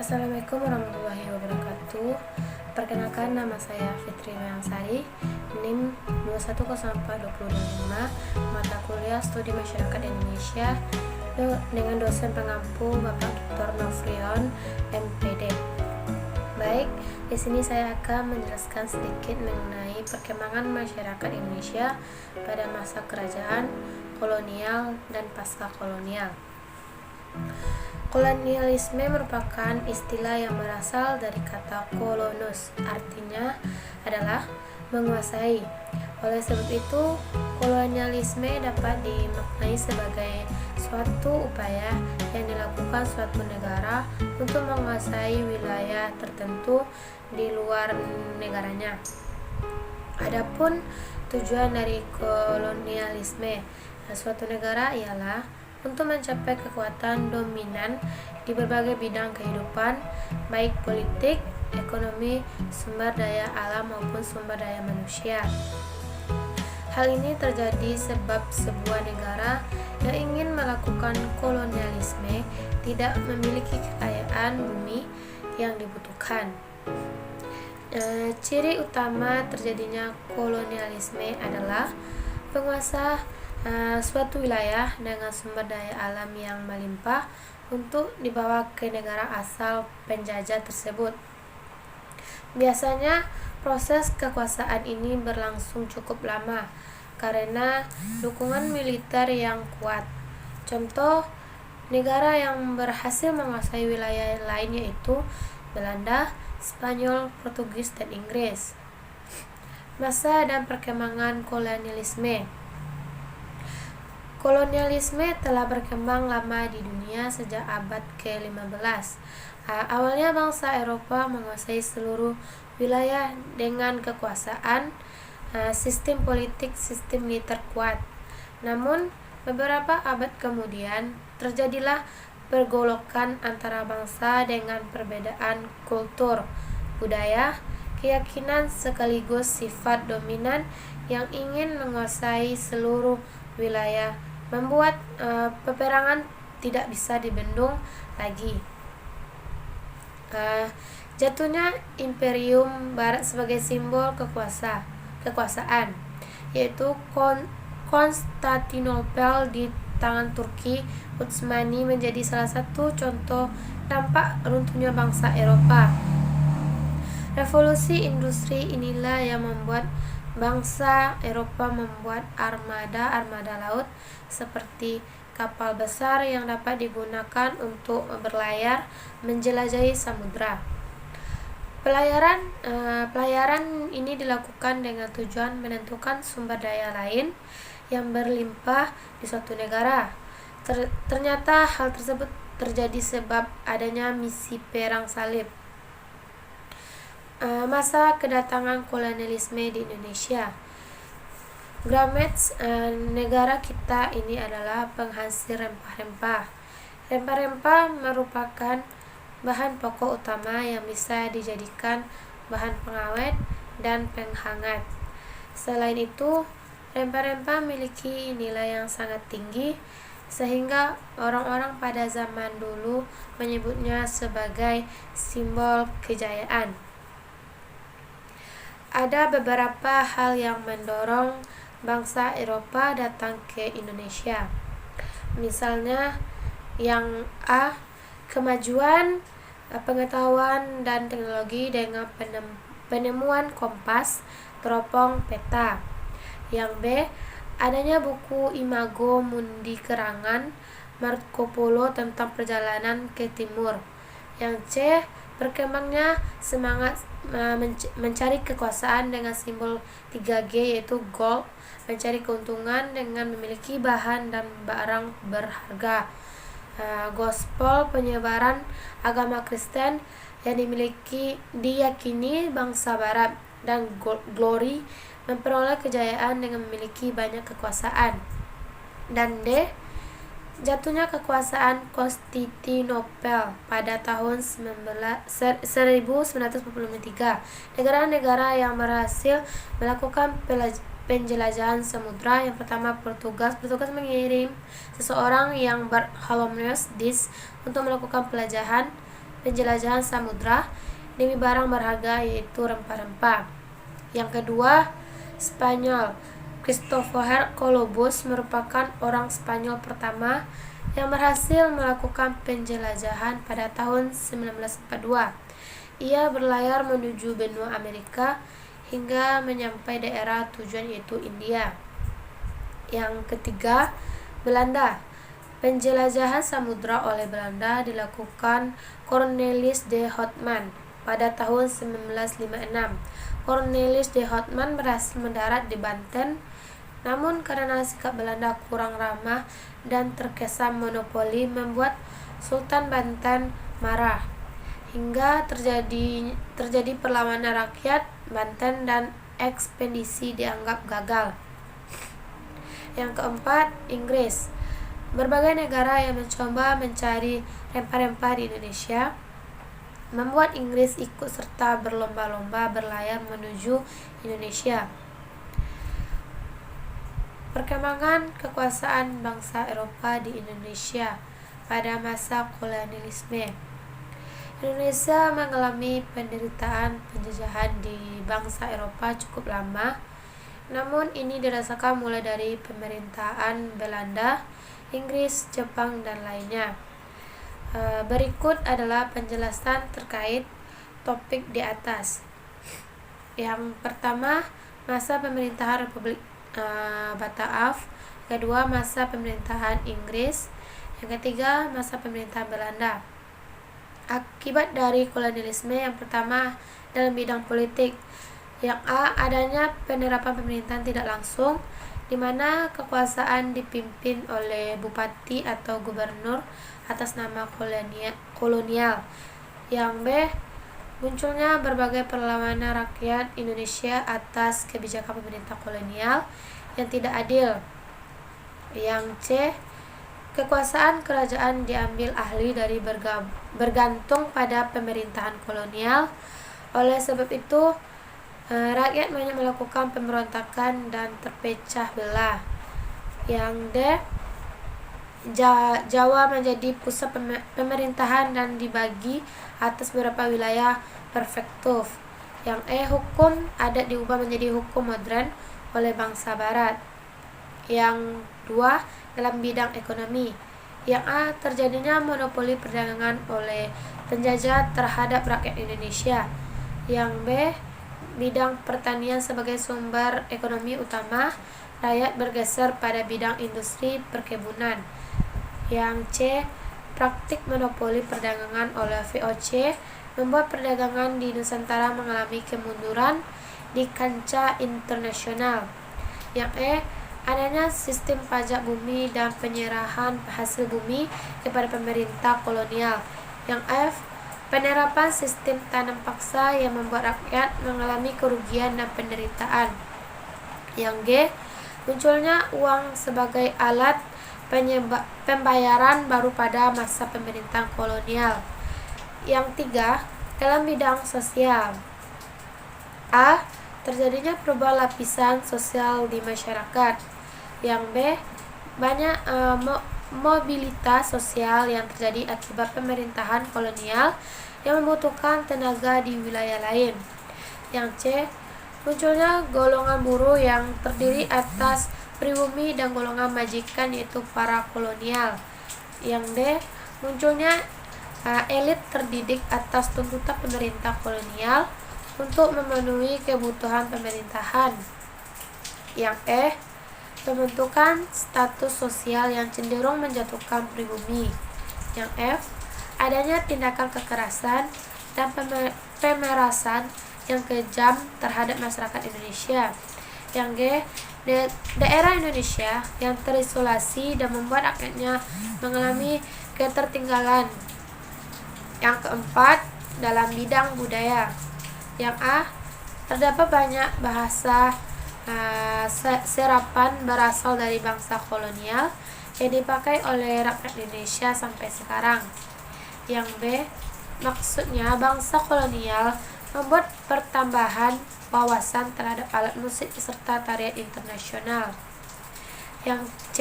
Assalamualaikum warahmatullahi wabarakatuh. Perkenalkan, nama saya Fitri Meangsari, NIM 2104225, mata kuliah Studi Masyarakat Indonesia dengan dosen pengampu Bapak Dr. Nofrion, MPD. Baik, di sini saya akan menjelaskan sedikit mengenai perkembangan masyarakat Indonesia pada masa kerajaan kolonial dan pasca kolonial. Kolonialisme merupakan istilah yang berasal dari kata kolonus, artinya adalah menguasai. Oleh sebab itu, kolonialisme dapat dimaknai sebagai suatu upaya yang dilakukan suatu negara untuk menguasai wilayah tertentu di luar negaranya. Adapun tujuan dari kolonialisme suatu negara ialah untuk mencapai kekuatan dominan di berbagai bidang kehidupan, baik politik, ekonomi, sumber daya alam maupun sumber daya manusia. Hal ini terjadi sebab sebuah negara yang ingin melakukan kolonialisme tidak memiliki kekayaan bumi yang dibutuhkan. Ciri utama terjadinya kolonialisme adalah penguasa suatu wilayah dengan sumber daya alam yang melimpah untuk dibawa ke negara asal penjajah tersebut. Biasanya proses kekuasaan ini berlangsung cukup lama karena dukungan militer yang kuat. Contoh negara yang berhasil menguasai wilayah lain yaitu Belanda, Spanyol, Portugis, dan Inggris. Masa dan perkembangan kolonialisme. Kolonialisme telah berkembang lama di dunia sejak abad ke-15. Awalnya bangsa Eropa menguasai seluruh wilayah dengan kekuasaan, sistem politik, sistem militer kuat. Namun, beberapa abad kemudian terjadilah pergolakan antara bangsa dengan perbedaan kultur, budaya, keyakinan sekaligus sifat dominan yang ingin menguasai seluruh wilayah, membuat peperangan tidak bisa dibendung lagi. Jatuhnya Imperium Barat sebagai simbol kekuasaan, yaitu Konstantinopel di tangan Turki Utsmani menjadi salah satu contoh dampak runtuhnya bangsa Eropa. Revolusi industri inilah yang membuat bangsa Eropa membuat armada laut seperti kapal besar yang dapat digunakan untuk berlayar menjelajahi samudra. Pelayaran ini dilakukan dengan tujuan menentukan sumber daya lain yang berlimpah di suatu negara. Ternyata hal tersebut terjadi sebab adanya misi perang salib. Masa kedatangan kolonialisme di Indonesia. Grametes, negara kita ini adalah penghasil rempah-rempah. Rempah-rempah merupakan bahan pokok utama yang bisa dijadikan bahan pengawet dan penghangat. Selain itu, rempah-rempah memiliki nilai yang sangat tinggi sehingga orang-orang pada zaman dulu menyebutnya sebagai simbol kejayaan. Ada beberapa hal yang mendorong bangsa Eropa datang ke Indonesia. Misalnya yang A, kemajuan pengetahuan dan teknologi dengan penemuan kompas, teropong, peta. Yang B, adanya buku Imago Mundi Kerangan Marco Polo tentang perjalanan ke timur. Yang C, berkembangnya semangat mencari kekuasaan dengan simbol 3G yaitu gold, mencari keuntungan dengan memiliki bahan dan barang berharga. Gospel, penyebaran agama Kristen yang diyakini bangsa Barat, dan glory, memperoleh kejayaan dengan memiliki banyak kekuasaan. Dan D, jatuhnya kekuasaan Konstantinopel pada tahun 1943. Negara-negara yang berhasil melakukan penjelajahan samudra. Yang pertama Portugis mengirim seseorang yang Bartholomeus Dias untuk melakukan penjelajahan penjelajahan samudra demi barang berharga yaitu rempah-rempah. Yang kedua, Spanyol. Christopher Columbus merupakan orang Spanyol pertama yang berhasil melakukan penjelajahan pada tahun 1942. Ia berlayar menuju benua Amerika hingga menyampai daerah tujuan yaitu India. Yang ketiga, Belanda. Penjelajahan samudra oleh Belanda dilakukan Cornelis de Houtman pada tahun 1956. Cornelis de Houtman berhasil mendarat di Banten, namun karena sikap Belanda kurang ramah dan terkesan monopoli membuat Sultan Banten marah, hingga terjadi perlawanan rakyat Banten dan ekspedisi dianggap gagal. Yang keempat, Inggris. Berbagai negara yang mencoba mencari rempah-rempah di Indonesia membuat Inggris ikut serta berlomba-lomba berlayar menuju Indonesia. Perkembangan kekuasaan bangsa Eropa di Indonesia pada masa kolonialisme. Indonesia mengalami penderitaan penjajahan di bangsa Eropa cukup lama, namun ini dirasakan mulai dari pemerintahan Belanda, Inggris, Jepang, dan lainnya. Berikut adalah penjelasan terkait topik di atas. Yang pertama, masa pemerintahan Republik Bataaf. Kedua, masa pemerintahan Inggris. Yang ketiga, masa pemerintahan Belanda. Akibat dari kolonialisme. Yang pertama, dalam bidang politik. Yang A, adanya penerapan pemerintahan tidak langsung, di mana kekuasaan dipimpin oleh bupati atau gubernur atas nama kolonial. Yang B, munculnya berbagai perlawanan rakyat Indonesia atas kebijakan pemerintah kolonial yang tidak adil. Yang C, kekuasaan kerajaan diambil alih dari bergantung pada pemerintahan kolonial. Oleh sebab itu, rakyat banyak melakukan pemberontakan dan terpecah belah. Yang D, Jawa menjadi pusat pemerintahan dan dibagi atas beberapa wilayah prefektur. Yang E, hukum adat diubah menjadi hukum modern oleh bangsa barat. Yang 2, dalam bidang ekonomi. Yang A, terjadinya monopoli perdagangan oleh penjajah terhadap rakyat Indonesia. Yang B, bidang pertanian sebagai sumber ekonomi utama, rakyat bergeser pada bidang industri perkebunan. Yang C, praktik monopoli perdagangan oleh VOC membuat perdagangan di Nusantara mengalami kemunduran di kancah internasional. Yang E, adanya sistem pajak bumi dan penyerahan hasil bumi kepada pemerintah kolonial. Yang F, penerapan sistem tanam paksa yang membuat rakyat mengalami kerugian dan penderitaan. Yang G, munculnya uang sebagai alat pembayaran baru pada masa pemerintahan kolonial. Yang 3, dalam bidang sosial. A, terjadinya perubahan lapisan sosial di masyarakat. Yang B, banyak mobilitas sosial yang terjadi akibat pemerintahan kolonial yang membutuhkan tenaga di wilayah lain. Yang C, munculnya golongan buruh yang terdiri atas pribumi dan golongan majikan yaitu para kolonial. Yang D, munculnya elit terdidik atas tuntutan pemerintah kolonial untuk memenuhi kebutuhan pemerintahan. Yang E, pembentukan status sosial yang cenderung menjatuhkan pribumi. Yang F, adanya tindakan kekerasan dan pemerasan yang kejam terhadap masyarakat Indonesia. Yang G, daerah Indonesia yang terisolasi dan membuat rakyatnya mengalami ketertinggalan. Yang keempat, dalam bidang budaya. Yang A, terdapat banyak bahasa serapan berasal dari bangsa kolonial yang dipakai oleh rakyat Indonesia sampai sekarang. Yang B, maksudnya bangsa kolonial membuat pertambahan wawasan terhadap alat musik serta tarian internasional. Yang C,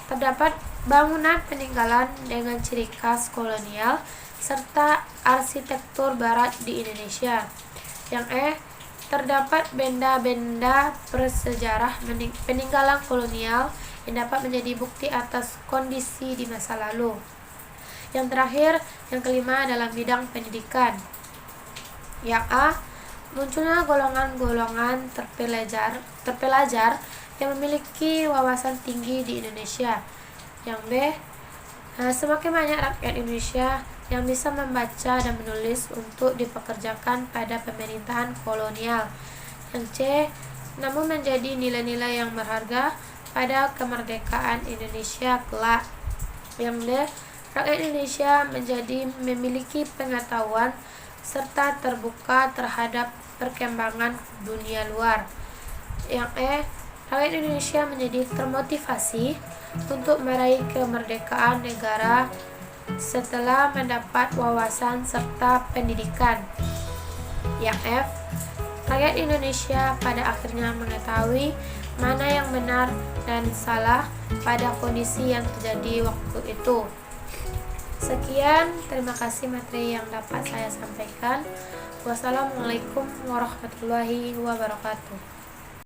terdapat bangunan peninggalan dengan ciri khas kolonial serta arsitektur barat di Indonesia. Yang terdapat benda-benda bersejarah peninggalan kolonial yang dapat menjadi bukti atas kondisi di masa lalu. Yang terakhir, yang kelima dalam bidang pendidikan. Yang munculnya golongan-golongan terpelajar yang memiliki wawasan tinggi di Indonesia. Yang B, semakin banyak rakyat Indonesia yang bisa membaca dan menulis untuk dipekerjakan pada pemerintahan kolonial. Yang C, namun menjadi nilai-nilai yang berharga pada kemerdekaan Indonesia kelak. Yang D, rakyat Indonesia menjadi memiliki pengetahuan serta terbuka terhadap perkembangan dunia luar. Yang E, rakyat Indonesia menjadi termotivasi untuk meraih kemerdekaan negara setelah mendapat wawasan serta pendidikan. Yang F, rakyat Indonesia pada akhirnya mengetahui mana yang benar dan salah pada kondisi yang terjadi waktu itu. Sekian, terima kasih materi yang dapat saya sampaikan. Wassalamualaikum warahmatullahi wabarakatuh.